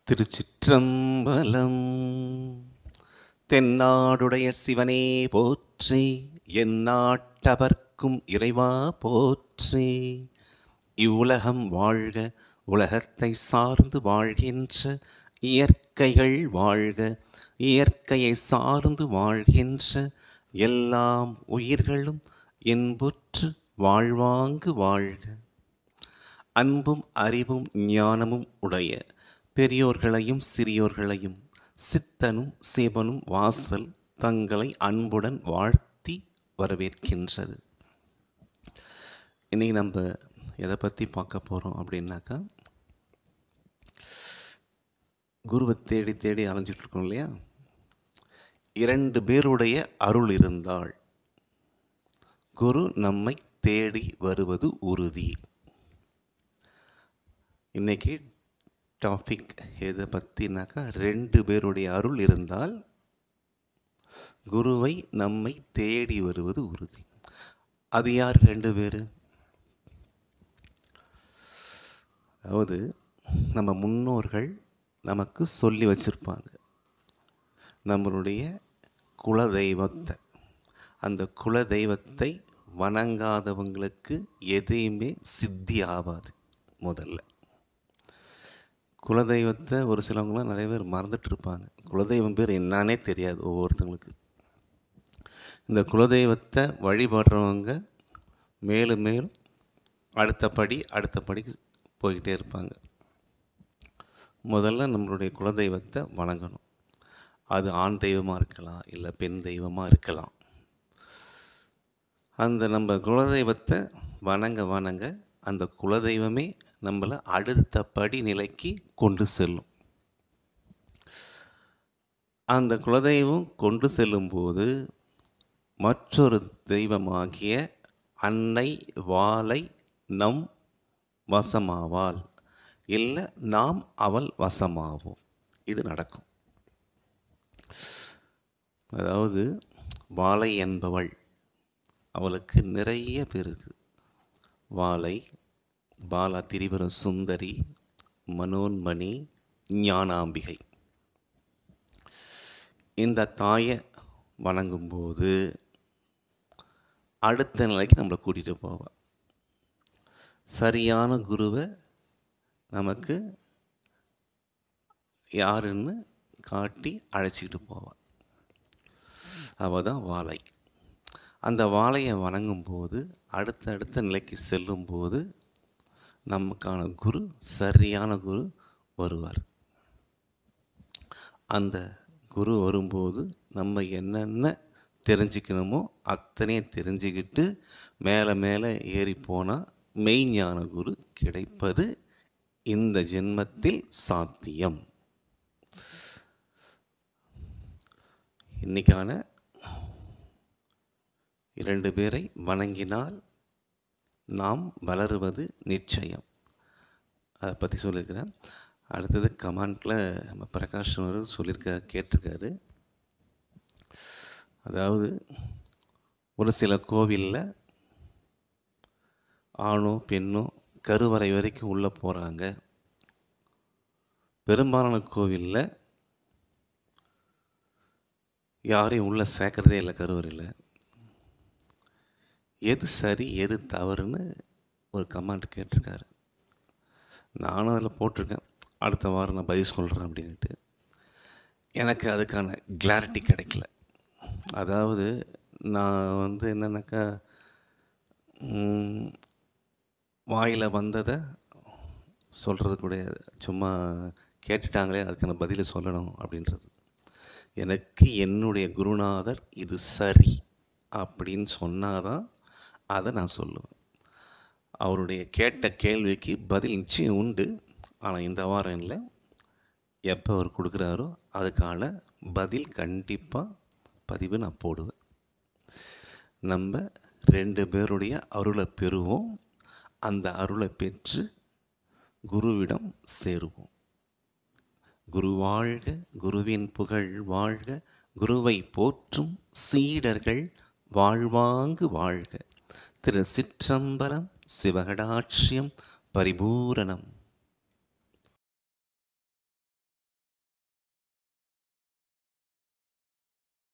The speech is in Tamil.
திருச்சிற்றம்பலம். தென்னாடுடைய சிவனே போற்றி, எந்நாட்டவர்க்கும் இறைவா போற்றி. இவ்வுலகம் வாழ்க, உலகத்தை சார்ந்து வாழ்கின்ற இயற்கைகள் வாழ்க, இயற்கையை சார்ந்து வாழ்கின்ற எல்லாம் உயிர்களும் இன்புற்று வாழ்வாங்கு வாழ்க. அன்பும் அறிவும் ஞானமும் உடைய பெரியோர்களையும் சிறியோர்களையும் சித்தனும் சிவனும் வாசல் தங்களை அன்புடன் வாழ்த்தி வரவேற்கின்றது. இன்னைக்கு நம்ம எதை பற்றி பார்க்க போகிறோம் அப்படின்னாக்கா, குருவை தேடி தேடி அலைஞ்சிட்ருக்கோம் இல்லையா. 2 பேருடைய அருள் இருந்தால் குரு நம்மை தேடி வருவது உறுதி. இன்னைக்கு டாபிக் எதை பற்றினாக்கா, 2 பேருடைய அருள் இருந்தால் குருவை நம்மை தேடி வருவது உறுதி. அது யார் 2 பேர்? அதாவது நம்ம முன்னோர்கள் நமக்கு சொல்லி வச்சிருப்பாங்க. நம்மளுடைய குலதெய்வத்தை, அந்த குலதெய்வத்தை வணங்காதவங்களுக்கு எதையுமே சித்தி ஆகாது. முதல்ல குலதெய்வத்தை ஒரு சிலவங்களாம் நிறைய பேர் மறந்துட்டுருப்பாங்க. குலதெய்வம் பேர் என்னானே தெரியாது ஒவ்வொருத்தங்களுக்கு. இந்த குலதெய்வத்தை வழிபடுறவங்க மேலும் மேலும் அடுத்த படிக்கு போய்கிட்டே இருப்பாங்க. முதல்ல நம்மளுடைய குலதெய்வத்தை வணங்கணும். அது ஆண் தெய்வமாக இருக்கலாம், இல்லை பெண் தெய்வமாக இருக்கலாம். அந்த நம்ம குலதெய்வத்தை வணங்க அந்த குலதெய்வமே நம்மளை அடுத்த படி நிலைக்கு கொண்டு செல்லும். அந்த குலதெய்வம் கொண்டு செல்லும்போது மற்றொரு தெய்வமாகிய அன்னை வாளை நம் வசமாவாள், இல்லை நாம் அவள் வசமாவோம். இது நடக்கும். அதாவது வாளை என்பவள், அவளுக்கு நிறைய பேர் இருக்குது. வாளை, பாலா திரிபுர சுந்தரி, மனோன்மணி, ஞானாம்பிகை. இந்த தாயை வணங்கும்போது அடுத்த நிலைக்கு நம்மளை கூட்டிகிட்டு போவாள். சரியான குருவை நமக்கு யாருன்னு காட்டி அழைச்சிக்கிட்டு போவாள். அவள் தான் வாளை. அந்த வாளையை வணங்கும்போது அடுத்த நிலைக்கு செல்லும்போது நமக்கான குரு, சரியான குரு வருவார். அந்த குரு வரும்போது நம்ம என்னென்ன தெரிஞ்சுக்கணுமோ அத்தனையும் தெரிஞ்சுக்கிட்டு மேலே ஏறி போனால் மெய்ஞான குரு கிடைப்பது இந்த ஜென்மத்தில் சாத்தியம். இன்னைக்கான 2 பேரை வணங்கினால் நாம் வளருவது நிச்சயம். அதை பற்றி சொல்லியிருக்கிறேன். அடுத்தது கமெண்டில் நம்ம பிரகாஷ் கேட்டிருக்காரு. அதாவது ஒரு சில கோவிலில் ஆணோ பெண்ணோ கருவறை வரைக்கும் உள்ளே போகிறாங்க. பெரும்பாலான கோவிலில் யாரையும் உள்ளே சேர்க்குறதே இல்லை கருவறையில். எது சரி எது தவறுன்னு ஒரு கமெண்ட் கேட்டிருக்காரு. நானும் அதில் போட்டிருக்கேன், அடுத்த வாரம் நான் பதில் சொல்கிறேன் அப்படின்ட்டு. எனக்கு அதுக்கான கிளாரிட்டி கிடைக்கல. அதாவது நான் என்னன்னாக்கா, வாயில் வந்ததை சொல்கிறது கூட சும்மா கேட்டுட்டாங்களே அதுக்கான பதிலை சொல்லணும் அப்படின்றது. எனக்கு என்னுடைய குருநாதர் இது சரி அப்படின்னு சொன்னாதான் அதை நான் சொல்லுவேன். அவருடைய கேட்ட கேள்விக்கு பதில் நிச்சயம் உண்டு. ஆனால் இந்த வாரம் இல்லை, எப்போ அவர் கொடுக்குறாரோ அதுக்கான பதில் கண்டிப்பாக பதிவு நான் போடுவேன். நம்ம 2 பேருடைய அருளை பெறுவோம். அந்த அருளை பெற்று குருவிடம் சேருவோம். குரு வாழ்க, குருவின் புகழ் வாழ்க, குருவை போற்றும் சீடர்கள் வாழ்வாங்கு வாழ்க. திரு சிற்றம்பலம் சிவகடாட்சியம் பரிபூரணம்.